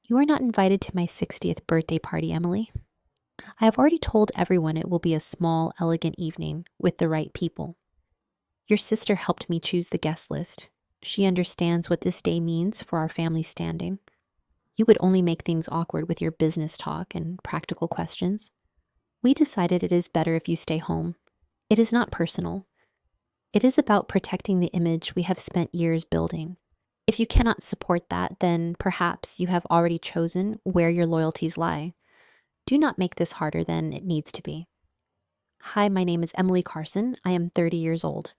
You are not invited to my 60th birthday party, Emily. I have already told everyone it will be a small, elegant evening with the right people. Your sister helped me choose the guest list. She understands what this day means for our family standing. You would only make things awkward with your business talk and practical questions. We decided it is better if you stay home. It is not personal. It is about protecting the image we have spent years building. If you cannot support that, then perhaps you have already chosen where your loyalties lie. Do not make this harder than it needs to be. Hi, my name is Emily Carson. I am 30 years old.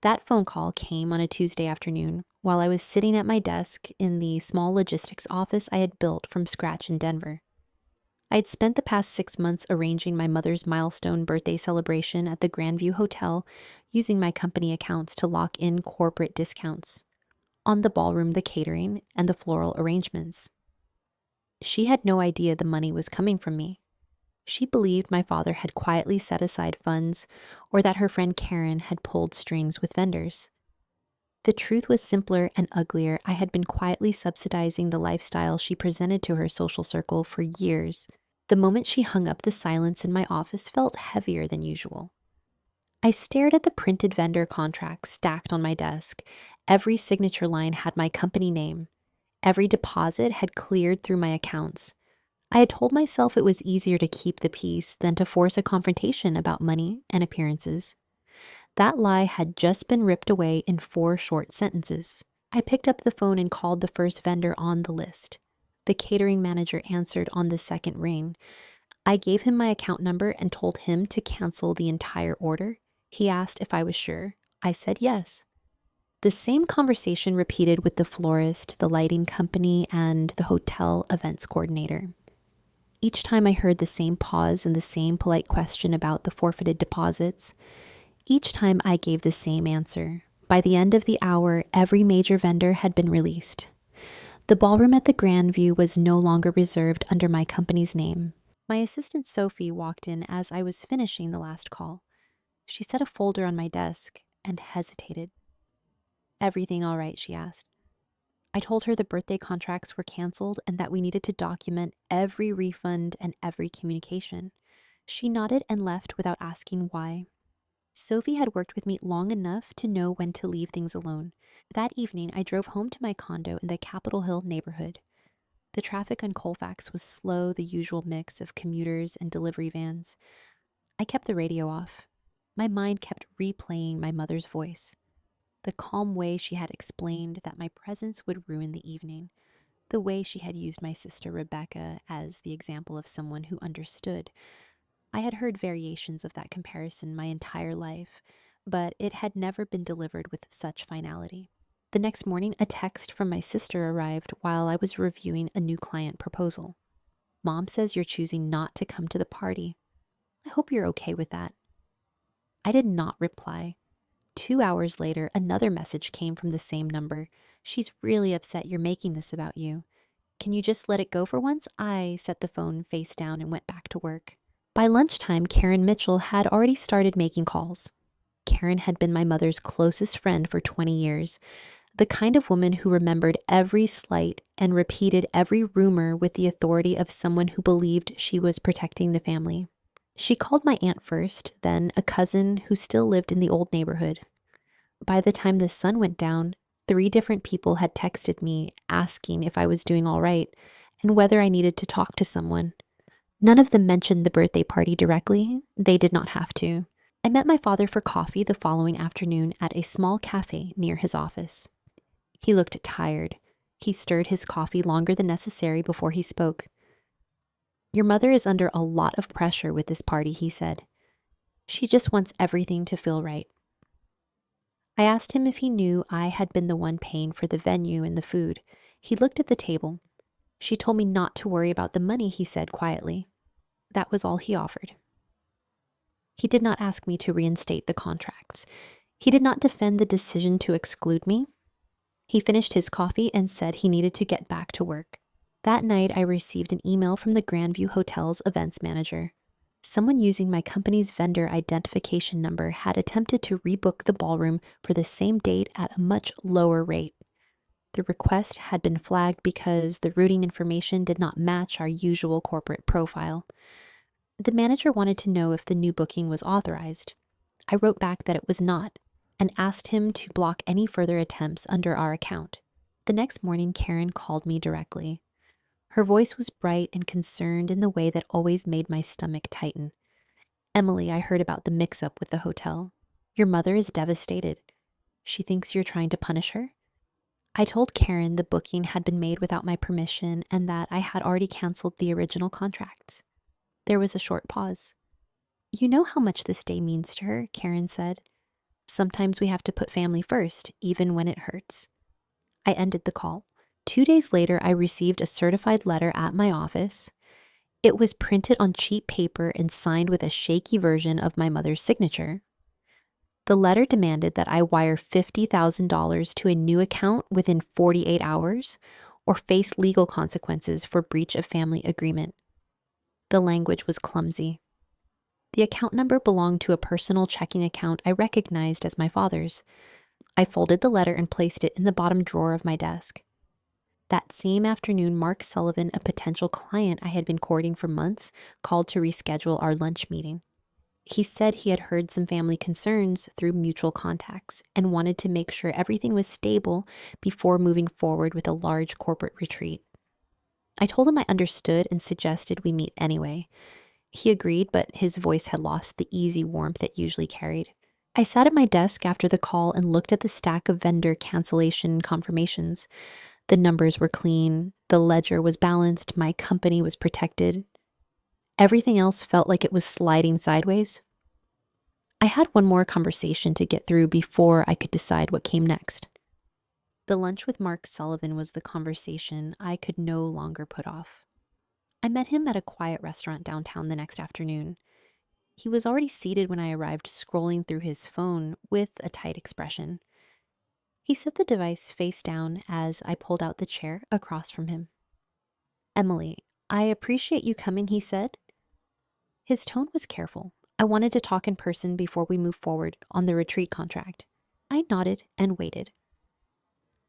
That phone call came on a Tuesday afternoon while I was sitting at my desk in the small logistics office I had built from scratch in Denver. I had spent the past 6 months arranging my mother's milestone birthday celebration at the Grandview Hotel using my company accounts to lock in corporate discounts on the ballroom, the catering, and the floral arrangements. She had no idea the money was coming from me. She believed my father had quietly set aside funds or that her friend Karen had pulled strings with vendors. The truth was simpler and uglier. I had been quietly subsidizing the lifestyle she presented to her social circle for years. The moment she hung up, the silence in my office felt heavier than usual. I stared at the printed vendor contracts stacked on my desk. Every signature line had my company name. Every deposit had cleared through my accounts. I had told myself it was easier to keep the peace than to force a confrontation about money and appearances. That lie had just been ripped away in 4 short sentences. I picked up the phone and called the first vendor on the list. The catering manager answered on the second ring. I gave him my account number and told him to cancel the entire order. He asked if I was sure. I said yes. The same conversation repeated with the florist, the lighting company, and the hotel events coordinator. Each time I heard the same pause and the same polite question about the forfeited deposits. Each time I gave the same answer. By the end of the hour, every major vendor had been released. The ballroom at the Grandview was no longer reserved under my company's name. My assistant Sophie walked in as I was finishing the last call. She set a folder on my desk and hesitated. Everything all right, she asked. I told her the birthday contracts were canceled and that we needed to document every refund and every communication. She nodded and left without asking why. Sophie had worked with me long enough to know when to leave things alone. That evening, I drove home to my condo in the Capitol Hill neighborhood. The traffic on Colfax was slow, the usual mix of commuters and delivery vans. I kept the radio off. My mind kept replaying my mother's voice. The calm way she had explained that my presence would ruin the evening. The way she had used my sister Rebecca as the example of someone who understood. I had heard variations of that comparison my entire life, but it had never been delivered with such finality. The next morning, a text from my sister arrived while I was reviewing a new client proposal. Mom says you're choosing not to come to the party. I hope you're okay with that. I did not reply. 2 hours later, another message came from the same number. She's really upset you're making this about you. Can you just let it go for once? I set the phone face down and went back to work. By lunchtime, Karen Mitchell had already started making calls. Karen had been my mother's closest friend for 20 years, the kind of woman who remembered every slight and repeated every rumor with the authority of someone who believed she was protecting the family. She called my aunt first, then a cousin who still lived in the old neighborhood. By the time the sun went down, 3 different people had texted me asking if I was doing all right and whether I needed to talk to someone. None of them mentioned the birthday party directly. They did not have to. I met my father for coffee the following afternoon at a small cafe near his office. He looked tired. He stirred his coffee longer than necessary before he spoke. Your mother is under a lot of pressure with this party, he said. She just wants everything to feel right. I asked him if he knew I had been the one paying for the venue and the food. He looked at the table. She told me not to worry about the money, he said quietly. That was all he offered. He did not ask me to reinstate the contracts. He did not defend the decision to exclude me. He finished his coffee and said he needed to get back to work. That night, I received an email from the Grandview Hotel's events manager. Someone using my company's vendor identification number had attempted to rebook the ballroom for the same date at a much lower rate. The request had been flagged because the routing information did not match our usual corporate profile. The manager wanted to know if the new booking was authorized. I wrote back that it was not and asked him to block any further attempts under our account. The next morning, Karen called me directly. Her voice was bright and concerned in the way that always made my stomach tighten. Emily, I heard about the mix up with the hotel. Your mother is devastated. She thinks you're trying to punish her. I told Karen the booking had been made without my permission and that I had already canceled the original contracts. There was a short pause. You know how much this day means to her, Karen said. Sometimes we have to put family first, even when it hurts. I ended the call. 2 days later, I received a certified letter at my office. It was printed on cheap paper and signed with a shaky version of my mother's signature. The letter demanded that I wire $50,000 to a new account within 48 hours or face legal consequences for breach of family agreement. The language was clumsy. The account number belonged to a personal checking account I recognized as my father's. I folded the letter and placed it in the bottom drawer of my desk. That same afternoon, Mark Sullivan, a potential client I had been courting for months, called to reschedule our lunch meeting. He said he had heard some family concerns through mutual contacts and wanted to make sure everything was stable before moving forward with a large corporate retreat. I told him I understood and suggested we meet anyway. He agreed, but his voice had lost the easy warmth it usually carried. I sat at my desk after the call and looked at the stack of vendor cancellation confirmations. The numbers were clean, the ledger was balanced, my company was protected. Everything else felt like it was sliding sideways. I had one more conversation to get through before I could decide what came next. The lunch with Mark Sullivan was the conversation I could no longer put off. I met him at a quiet restaurant downtown the next afternoon. He was already seated when I arrived, scrolling through his phone with a tight expression. He set the device face down as I pulled out the chair across from him. Emily, I appreciate you coming, he said. His tone was careful. I wanted to talk in person before we moved forward on the retreat contract. I nodded and waited.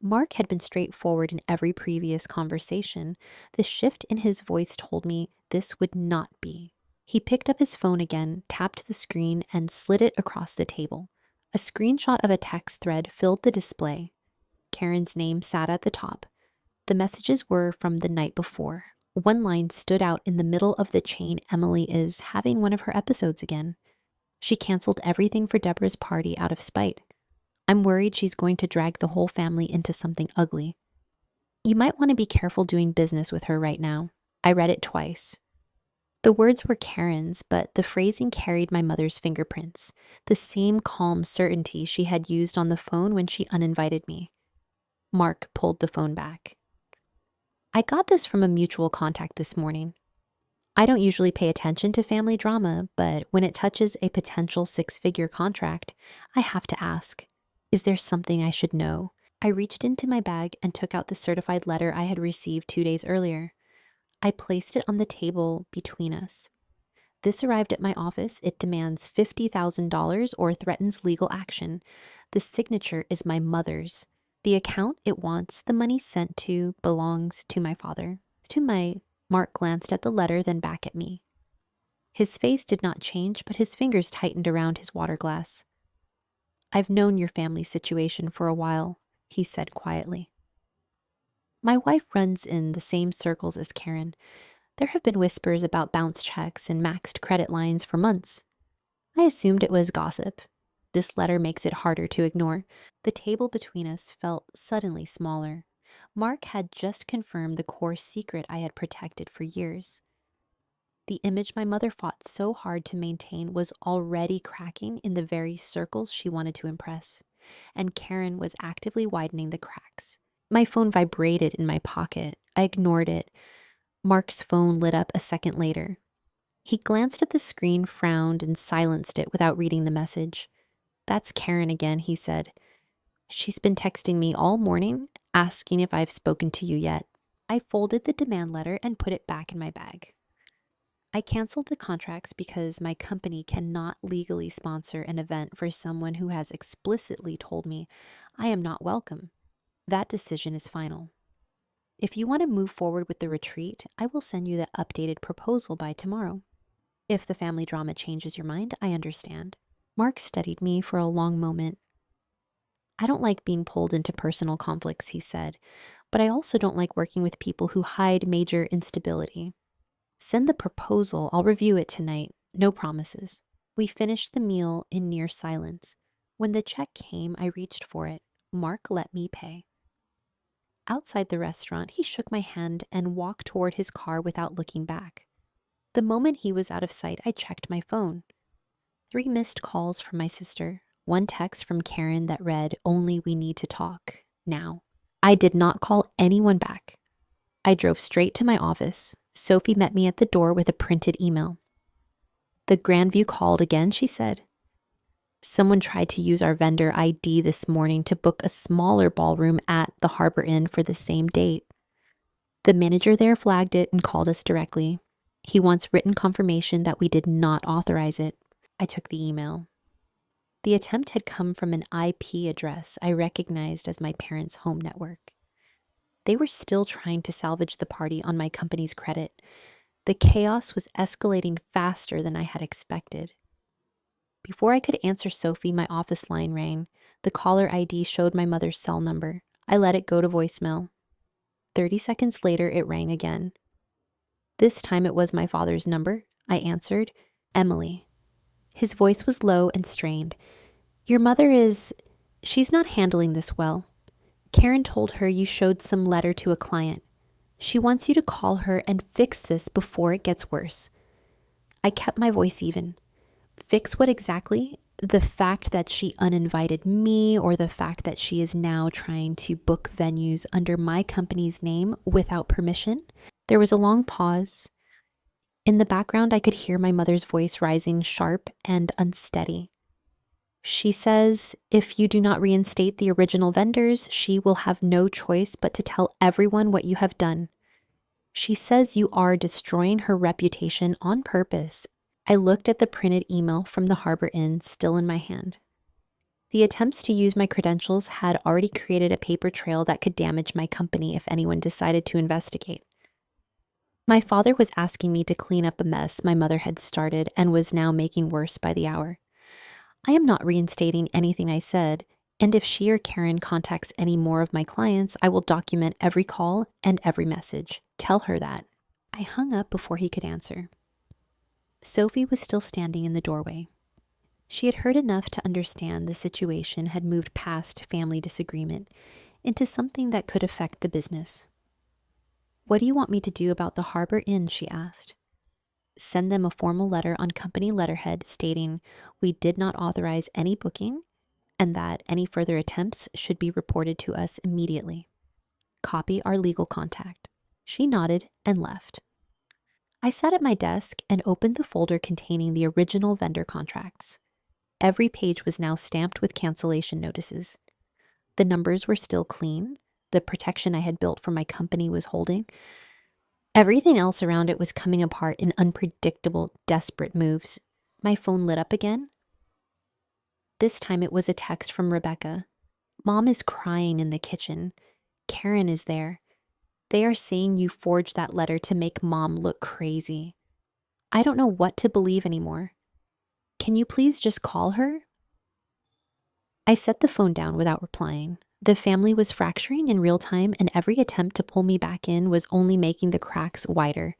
Mark had been straightforward in every previous conversation. The shift in his voice told me this would not be. He picked up his phone again, tapped the screen, and slid it across the table. A screenshot of a text thread filled the display. Karen's name sat at the top. The messages were from the night before. One line stood out in the middle of the chain. Emily is having one of her episodes again. She canceled everything for Deborah's party out of spite. I'm worried she's going to drag the whole family into something ugly. You might want to be careful doing business with her right now. I read it twice. The words were Karen's, but the phrasing carried my mother's fingerprints, the same calm certainty she had used on the phone when she uninvited me. Mark pulled the phone back. I got this from a mutual contact this morning. I don't usually pay attention to family drama, but when it touches a potential six-figure contract, I have to ask, is there something I should know? I reached into my bag and took out the certified letter I had received 2 days earlier. I placed it on the table between us. This arrived at my office. It demands $50,000 or threatens legal action. The signature is my mother's. The account it wants the money sent to belongs to my father. Mark glanced at the letter, then back at me. His face did not change, but his fingers tightened around his water glass. I've known your family situation for a while, he said quietly. My wife runs in the same circles as Karen. There have been whispers about bounce checks and maxed credit lines for months. I assumed it was gossip. This letter makes it harder to ignore. The table between us felt suddenly smaller. Mark had just confirmed the core secret I had protected for years. The image my mother fought so hard to maintain was already cracking in the very circles she wanted to impress, and Karen was actively widening the cracks. My phone vibrated in my pocket. I ignored it. Mark's phone lit up a second later. He glanced at the screen, frowned, and silenced it without reading the message. That's Karen again, he said. She's been texting me all morning, asking if I've spoken to you yet. I folded the demand letter and put it back in my bag. I canceled the contracts because my company cannot legally sponsor an event for someone who has explicitly told me I am not welcome. That decision is final. If you want to move forward with the retreat, I will send you the updated proposal by tomorrow. If the family drama changes your mind, I understand. Mark studied me for a long moment. I don't like being pulled into personal conflicts, he said, but I also don't like working with people who hide major instability. Send the proposal. I'll review it tonight. No promises. We finished the meal in near silence. When the check came, I reached for it. Mark let me pay. Outside the restaurant, he shook my hand and walked toward his car without looking back. The moment he was out of sight, I checked my phone. 3 missed calls from my sister, 1 text from Karen that read, "Only we need to talk now." I did not call anyone back. I drove straight to my office. Sophie met me at the door with a printed email. "The Grandview called again," she said. "Someone tried to use our vendor ID this morning to book a smaller ballroom at the Harbor Inn for the same date. The manager there flagged it and called us directly. He wants written confirmation that we did not authorize it." I took the email. The attempt had come from an IP address I recognized as my parents' home network. They were still trying to salvage the party on my company's credit. The chaos was escalating faster than I had expected. Before I could answer Sophie, my office line rang. The caller ID showed my mother's cell number. I let it go to voicemail. 30 seconds later, it rang again. This time it was my father's number. I answered. "Emily." His voice was low and strained. "Your mother she's not handling this well. Karen told her you showed some letter to a client. She wants you to call her and fix this before it gets worse." I kept my voice even. Fix what exactly? The fact that she uninvited me, or the fact that she is now trying to book venues under my company's name without permission? There was a long pause. In the background, I could hear my mother's voice rising sharp and unsteady. "She says if you do not reinstate the original vendors, she will have no choice but to tell everyone what you have done. She says you are destroying her reputation on purpose." I looked at the printed email from the Harbor Inn still in my hand. The attempts to use my credentials had already created a paper trail that could damage my company if anyone decided to investigate. My father was asking me to clean up a mess my mother had started and was now making worse by the hour. I am not reinstating anything I said, and if she or Karen contacts any more of my clients, I will document every call and every message. Tell her that. I hung up before he could answer. Sophie was still standing in the doorway. She had heard enough to understand the situation had moved past family disagreement into something that could affect the business. "What do you want me to do about the Harbor Inn?" she asked. "Send them a formal letter on company letterhead stating we did not authorize any booking and that any further attempts should be reported to us immediately. Copy our legal contact." She nodded and left. I sat at my desk and opened the folder containing the original vendor contracts. Every page was now stamped with cancellation notices. The numbers were still clean. The protection I had built for my company was holding. Everything else around it was coming apart in unpredictable, desperate moves. My phone lit up again. This time it was a text from Rebecca. "Mom is crying in the kitchen. Karen is there. They are saying you forged that letter to make Mom look crazy. I don't know what to believe anymore. Can you please just call her?" I set the phone down without replying. The family was fracturing in real time, and every attempt to pull me back in was only making the cracks wider.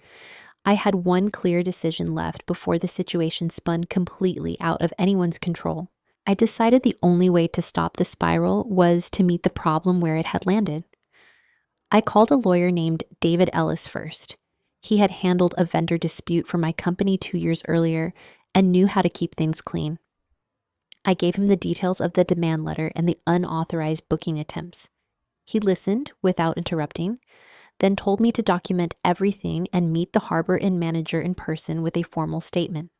I had one clear decision left before the situation spun completely out of anyone's control. I decided the only way to stop the spiral was to meet the problem where it had landed. I called a lawyer named David Ellis first. He had handled a vendor dispute for my company 2 years earlier and knew how to keep things clean. I gave him the details of the demand letter and the unauthorized booking attempts. He listened without interrupting, then told me to document everything and meet the Harbor Inn manager in person with a formal statement.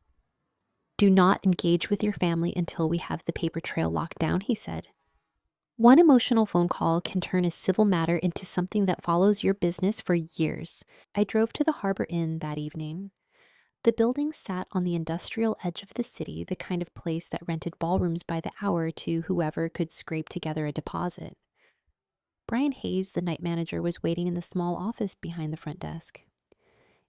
"Do not engage with your family until we have the paper trail locked down," he said. "One emotional phone call can turn a civil matter into something that follows your business for years." I drove to the Harbor Inn that evening. The building sat on the industrial edge of the city, the kind of place that rented ballrooms by the hour to whoever could scrape together a deposit. Brian Hayes, the night manager, was waiting in the small office behind the front desk.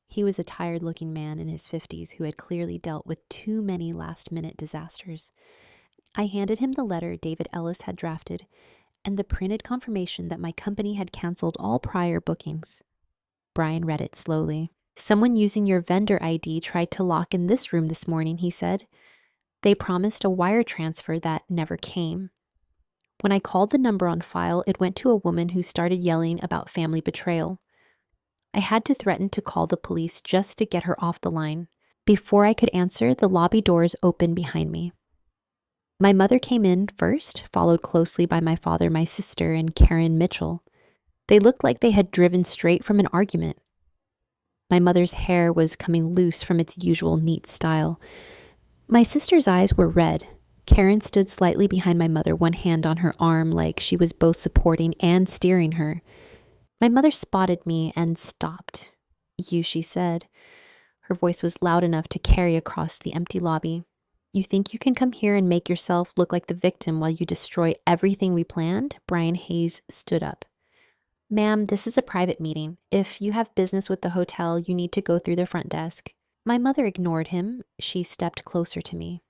He was a tired-looking man in his 50s who had clearly dealt with too many last-minute disasters. I handed him the letter David Ellis had drafted and the printed confirmation that my company had canceled all prior bookings. Brian read it slowly. "Someone using your vendor ID tried to lock in this room this morning," he said. "They promised a wire transfer that never came. When I called the number on file, it went to a woman who started yelling about family betrayal. I had to threaten to call the police just to get her off the line. Before I could answer, the lobby doors opened behind me. My mother came in first, followed closely by my father, my sister, and Karen Mitchell. They looked like they had driven straight from an argument. My mother's hair was coming loose from its usual neat style. My sister's eyes were red. Karen stood slightly behind my mother, one hand on her arm, like she was both supporting and steering her. My mother spotted me and stopped. "You," she said. Her voice was loud enough to carry across the empty lobby. "You think you can come here and make yourself look like the victim while you destroy everything we planned?" Brian Hayes stood up. "Ma'am, this is a private meeting. If you have business with the hotel, you need to go through the front desk." My mother ignored him. She stepped closer to me.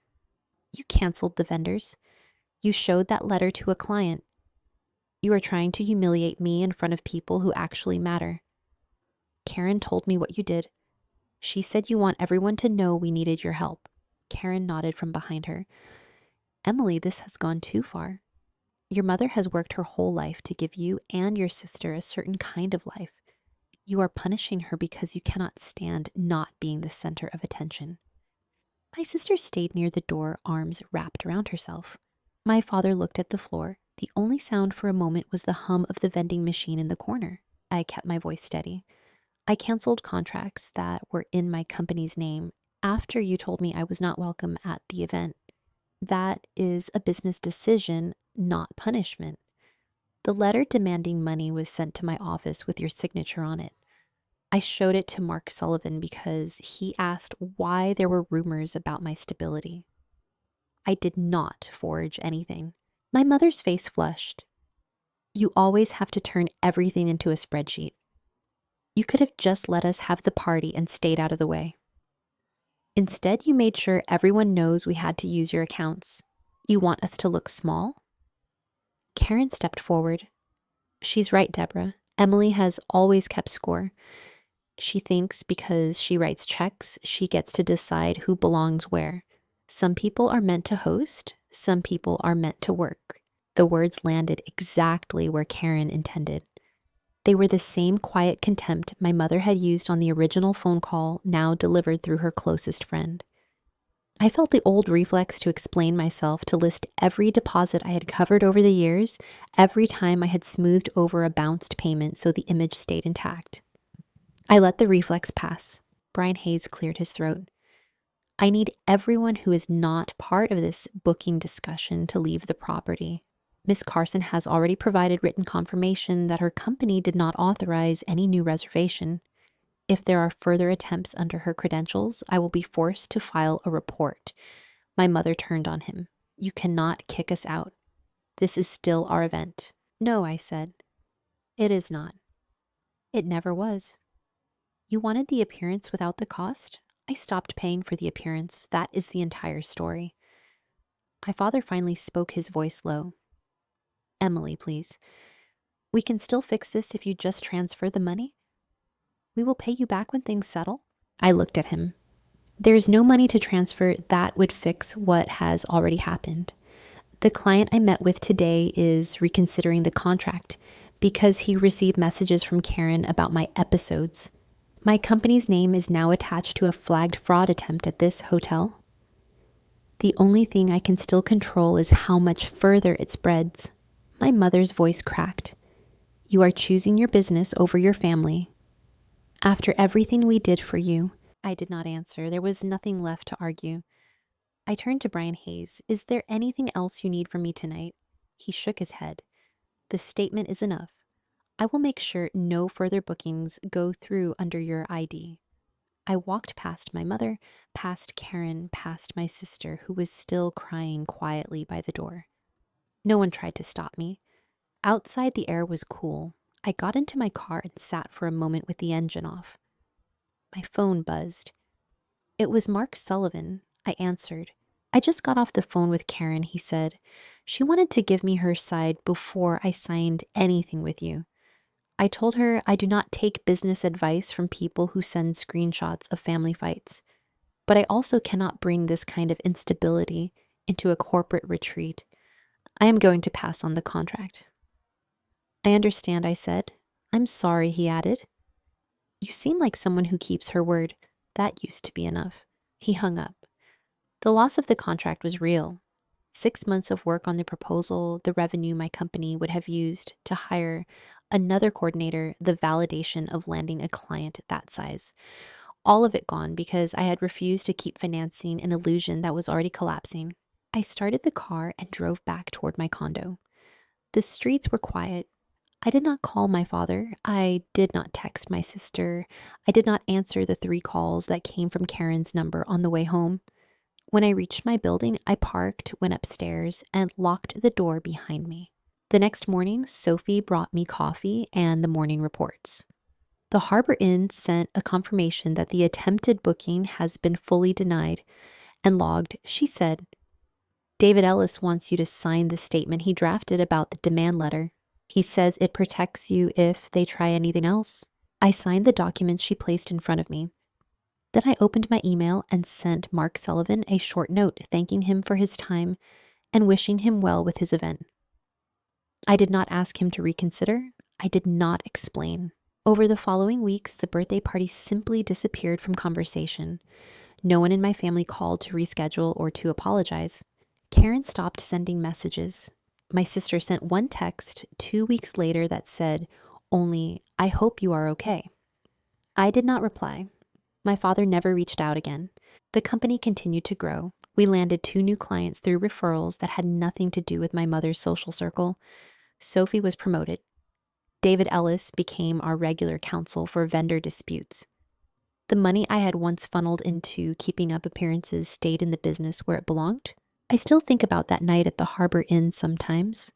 "You canceled the vendors. You showed that letter to a client. You are trying to humiliate me in front of people who actually matter. Karen told me what you did. She said you want everyone to know we needed your help." Karen nodded from behind her. "Emily, this has gone too far. Your mother has worked her whole life to give you and your sister a certain kind of life. You are punishing her because you cannot stand not being the center of attention." My sister stayed near the door, arms wrapped around herself. My father looked at the floor. The only sound for a moment was the hum of the vending machine in the corner. I kept my voice steady. "I canceled contracts that were in my company's name after you told me I was not welcome at the event. That is a business decision, not punishment. The letter demanding money was sent to my office with your signature on it. I showed it to Mark Sullivan because he asked why there were rumors about my stability. I did not forge anything." My mother's face flushed. "You always have to turn everything into a spreadsheet. You could have just let us have the party and stayed out of the way. Instead, you made sure everyone knows we had to use your accounts. You want us to look small?" Karen stepped forward. "She's right, Deborah. Emily has always kept score. She thinks because she writes checks, she gets to decide who belongs where. Some people are meant to host, some people are meant to work." The words landed exactly where Karen intended. They were the same quiet contempt my mother had used on the original phone call, now delivered through her closest friend. I felt the old reflex to explain myself, to list every deposit I had covered over the years, every time I had smoothed over a bounced payment so the image stayed intact. I let the reflex pass. Brian Hayes cleared his throat. "I need everyone who is not part of this booking discussion to leave the property. Miss Carson has already provided written confirmation that her company did not authorize any new reservation. If there are further attempts under her credentials, I will be forced to file a report." My mother turned on him. "You cannot kick us out. This is still our event." "No," I said. "It is not. It never was. You wanted the appearance without the cost? I stopped paying for the appearance. That is the entire story." My father finally spoke, his voice low. "Emily, please. We can still fix this if you just transfer the money. We will pay you back when things settle." I looked at him. "There is no money to transfer that would fix what has already happened. The client I met with today is reconsidering the contract because he received messages from Karen about my episodes. My company's name is now attached to a flagged fraud attempt at this hotel. The only thing I can still control is how much further it spreads." My mother's voice cracked. "You are choosing your business over your family. After everything we did for you." I did not answer. There was nothing left to argue. I turned to Brian Hayes. "Is there anything else you need from me tonight?" He shook his head. "The statement is enough. I will make sure no further bookings go through under your ID." I walked past my mother, past Karen, past my sister, who was still crying quietly by the door. No one tried to stop me. Outside, the air was cool. I got into my car and sat for a moment with the engine off. My phone buzzed. It was Mark Sullivan. I answered. I just got off the phone with Karen, he said. She wanted to give me her side before I signed anything with you. I told her I do not take business advice from people who send screenshots of family fights, but I also cannot bring this kind of instability into a corporate retreat. I am going to pass on the contract. I understand, I said. I'm sorry, he added. You seem like someone who keeps her word. That used to be enough. He hung up. The loss of the contract was real. 6 months of work on the proposal, the revenue my company would have used to hire another coordinator, the validation of landing a client that size. All of it gone because I had refused to keep financing an illusion that was already collapsing. I started the car and drove back toward my condo. The streets were quiet. I did not call my father. I did not text my sister. I did not answer the 3 calls that came from Karen's number on the way home. When I reached my building, I parked, went upstairs, and locked the door behind me. The next morning, Sophie brought me coffee and the morning reports. The Harbor Inn sent a confirmation that the attempted booking has been fully denied and logged. She said, David Ellis wants you to sign the statement he drafted about the demand letter. He says it protects you if they try anything else. I signed the documents she placed in front of me. Then I opened my email and sent Mark Sullivan a short note thanking him for his time and wishing him well with his event. I did not ask him to reconsider. I did not explain. Over the following weeks, the birthday party simply disappeared from conversation. No one in my family called to reschedule or to apologize. Karen stopped sending messages. My sister sent one text 2 weeks later that said, only, I hope you are okay. I did not reply. My father never reached out again. The company continued to grow. We landed 2 new clients through referrals that had nothing to do with my mother's social circle. Sophie was promoted. David Ellis became our regular counsel for vendor disputes. The money I had once funneled into keeping up appearances stayed in the business where it belonged. I still think about that night at the Harbor Inn sometimes,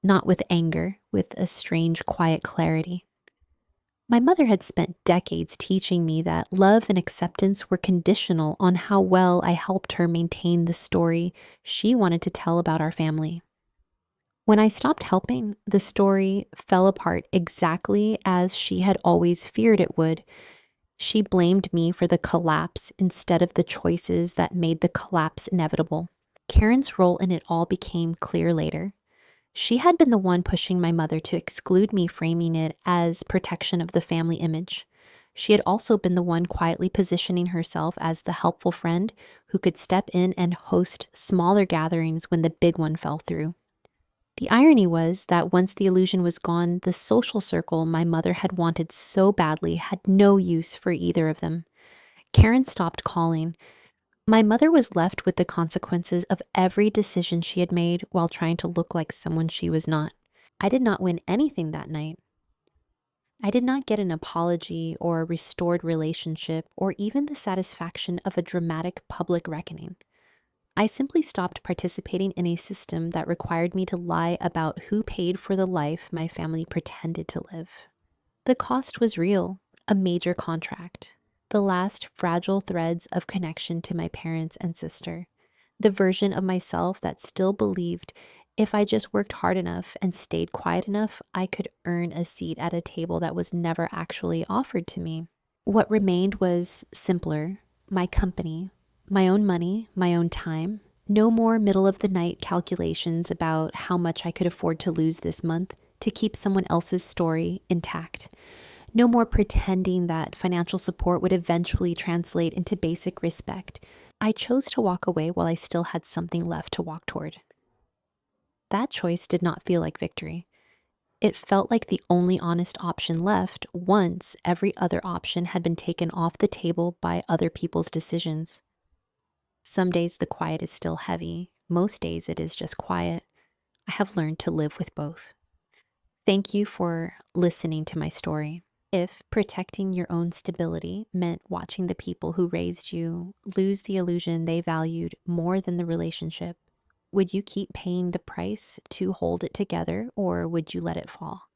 not with anger, with a strange, quiet clarity. My mother had spent decades teaching me that love and acceptance were conditional on how well I helped her maintain the story she wanted to tell about our family. When I stopped helping, the story fell apart exactly as she had always feared it would. She blamed me for the collapse instead of the choices that made the collapse inevitable. Karen's role in it all became clear later. She had been the one pushing my mother to exclude me, framing it as protection of the family image. She had also been the one quietly positioning herself as the helpful friend who could step in and host smaller gatherings when the big one fell through. The irony was that once the illusion was gone, the social circle my mother had wanted so badly had no use for either of them. Karen stopped calling. My mother was left with the consequences of every decision she had made while trying to look like someone she was not. I did not win anything that night. I did not get an apology or a restored relationship or even the satisfaction of a dramatic public reckoning. I simply stopped participating in a system that required me to lie about who paid for the life my family pretended to live. The cost was real, a major contract, the last fragile threads of connection to my parents and sister, the version of myself that still believed if I just worked hard enough and stayed quiet enough, I could earn a seat at a table that was never actually offered to me. What remained was simpler, my company, my own money, my own time. No more middle of the night calculations about how much I could afford to lose this month to keep someone else's story intact. No more pretending that financial support would eventually translate into basic respect. I chose to walk away while I still had something left to walk toward. That choice did not feel like victory. It felt like the only honest option left once every other option had been taken off the table by other people's decisions. Some days the quiet is still heavy. Most days it is just quiet. I have learned to live with both. Thank you for listening to my story. If protecting your own stability meant watching the people who raised you lose the illusion they valued more than the relationship, Would you keep paying the price to hold it together or would you let it fall?